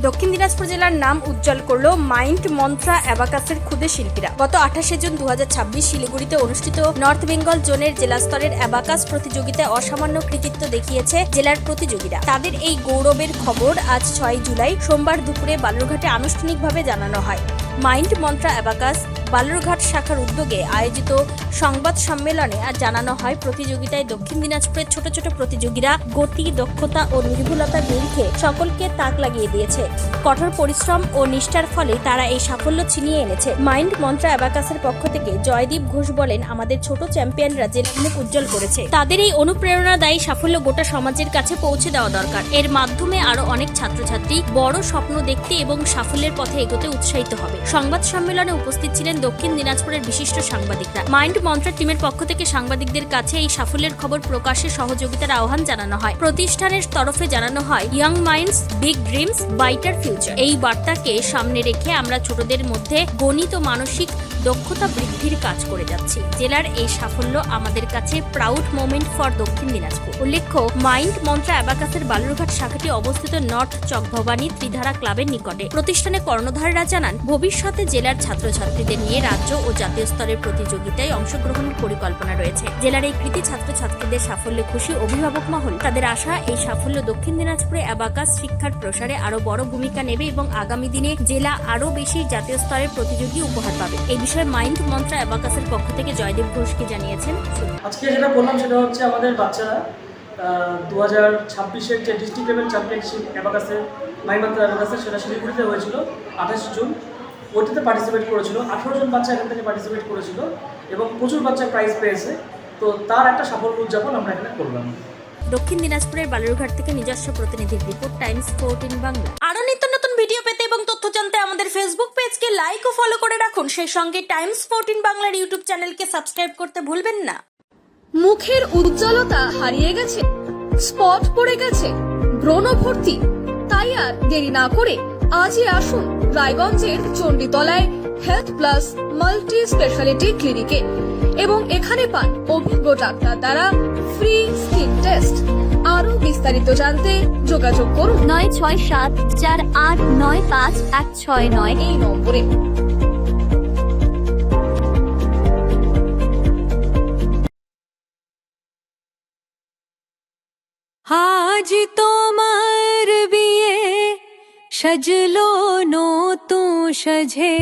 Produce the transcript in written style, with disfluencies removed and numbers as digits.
দক্ষিণ দিনাজপুর জেলার নাম উজ্জ্বল করলো মাইন্ড মন্ত্রা অ্যাবাকাসের ক্ষুদে শিল্পীরা। গত 28শে জুন 2026 শিলিগুড়িতে অনুষ্ঠিত নর্থ বেঙ্গল জোনের জেলা স্তরের অ্যাবাকাস প্রতিযোগিতায় অসামান্য কৃতিত্ব দেখিয়েছে জেলার প্রতিযোগীরা। তাদের এই গৌরবের খবর আজ 6 জুলাই সোমবার দুপুরে বালুরঘাটে আনুষ্ঠানিকভাবে জানানো হয়। মাইন্ড মন্ত্রা অ্যাবাকাস বালুরঘাট শাখার উদ্যোগে আয়োজিত সংবাদ সম্মেলনে আর জানানো হয়, প্রতিযোগিতায় দক্ষিণ দিনাজপুরের ছোট ছোট প্রতিযোগীরা গতি, দক্ষতা ও নির্ভুলতার নিরিখে সকলকে তাক লাগিয়ে দিয়েছে। কঠোর পরিশ্রম ও নিষ্ঠার ফলে তারা এই সাফল্য ছিনিয়ে এনেছে। মাইন্ড মন্ত্রা অ্যাবাকাসের পক্ষ থেকে জয়দীপ ঘোষ বলেন, আমাদের ছোট চ্যাম্পিয়নরা জেলার মুখ উজ্জ্বল করেছে। তাদের এই অনুপ্রেরণাদায়ী সাফল্য গোটা সমাজের কাছে পৌঁছে দেওয়া দরকার। এর মাধ্যমে আরো অনেক ছাত্রছাত্রী বড় স্বপ্ন দেখতে এবং সাফল্যের পথে এগোতে উৎসাহিত হবে। সংবাদ সম্মেলনে উপস্থিত ছিলেন দক্ষিণ দিনাজপুরের বিশিষ্ট সাংবাদিকরা। মাইন্ড মন্ত্রা টিমের পক্ষ থেকে সাংবাদিকদের কাছে এই সাফল্যের খবর প্রকাশে সহযোগিতার আহ্বান জানানো হয়। প্রতিষ্ঠানের তরফে জানানো হয়, young minds, big dreams, brighter future. এই বার্তাকে সামনে রেখে আমরা ছোটদের মধ্যে গণিত ও মানসিক দক্ষতা বৃদ্ধির কাজ করে যাচ্ছি। জেলার এই সাফল্য আমাদের কাছে প্রাউড মোমেন্ট ফর দক্ষিণ দিনাজপুর। উল্লেখ্য, মাইন্ড মন্ত্রা অ্যাবাকাসের বালুরঘাট শাখাটি অবস্থিত নর্থ চকভবানী ত্রিধারা ক্লাবের নিকটে। প্রতিষ্ঠানের কর্ণধাররা জানান, ভবিষ্যতে জেলার ছাত্রছাত্রীদের নিয়ে রাজ্য ও জাতীয় স্তরের প্রতিযোগিতায় অংশগ্রহণের পরিকল্পনা রয়েছে। জেলার এই কৃতি ছাত্রছাত্রীদের সাফল্যে খুশি অভিভাবক মহল। তাদের আশা, এই সাফল্য দক্ষিণ দিনাজপুরে অ্যাবাকাস শিক্ষার প্রসারে আরো বড় ভূমিকা নেবে এবং আগামী দিনে জেলা আরো বেশি জাতীয় স্তরের প্রতিযোগী উপহার পাবে। এই বিষয়ে মাইন্ড মন্ত্রা অ্যাবাকাসের পক্ষ থেকে জয়দীপ ঘোষকে জানিয়েছেন। আজকে যেটা বললাম সেটা হচ্ছে আমাদের বাচ্চারা 2026-এর যে ডিস্ট্রিক্ট লেভেল চ্যাম্পিয়নশিপ অ্যাবাকাসের মাইন্ড মন্ত্রা অ্যাবাকাসের, সেটা শিলিগুড়িতে হয়েছিল 28 জুন। ওইটাতে পার্টিসিপেট করেছিল 18 জন বাচ্চা, এখান থেকে পার্টিসিপেট করেছিল এবং প্রচুর বাচ্চা প্রাইজ পেয়েছে। তো তার একটা সাফল্য উদযাপন আমরা এখানে করলাম। দক্ষিণ দিনাজপুরের বালুরঘাট থেকে নিজস্ব প্রতিনিধির রিপোর্ট, টাইমস 14 বাংলা। আরো নিত্য নতুন ভিডিও পেতে এবং তথ্য জানতে আমাদের ফেসবুক পেজকে লাইক ও ফলো করে রাখুন। সেই সঙ্গে টাইমস 14 বাংলার ইউটিউব চ্যানেলকে সাবস্ক্রাইব করতে ভুলবেন না। মুখের উজ্জ্বলতা হারিয়ে গেছে, স্পট পড়ে গেছে, ব্রণ ভর্তি, তাই আর দেরি না করে আজই আসুন রায়গঞ্জের চণ্ডীতলায় হেলথ প্লাস মাল্টি স্পেশালিটি ক্লিনিকে এবং এখানে পান অভিজ্ঞ ডাক্তার দ্বারা ফ্রি স্কিন টেস্ট। আরো বিস্তারিত জানতে যোগাযোগ করুন 9674895169 এই নম্বরে। আজ তোমার বিয়ে সাজলো নতুন সাজে।